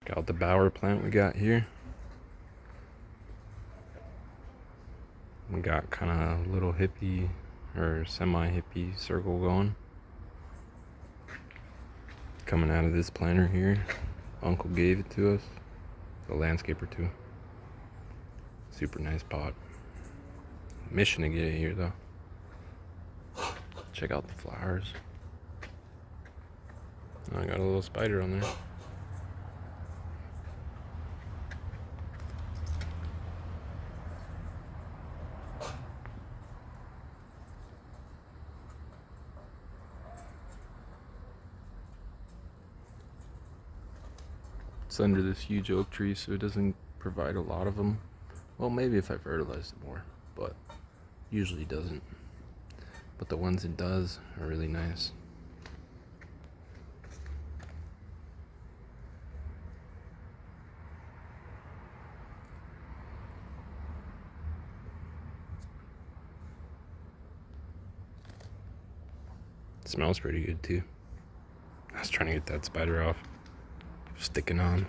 Check out the bower plant we got here. We got kind of a little hippie or semi-hippie circle going. Coming out of this planter here. Uncle gave it to us. The landscaper too. Super nice pot. Mission to get it here though. Check out the flowers. Oh, I got a little spider on there. It's under this huge oak tree, so it doesn't provide a lot of them. Well, maybe if I fertilized it more, but usually doesn't. But the ones it does are really nice. It smells pretty good too. I was trying to get that spider off. Sticking on.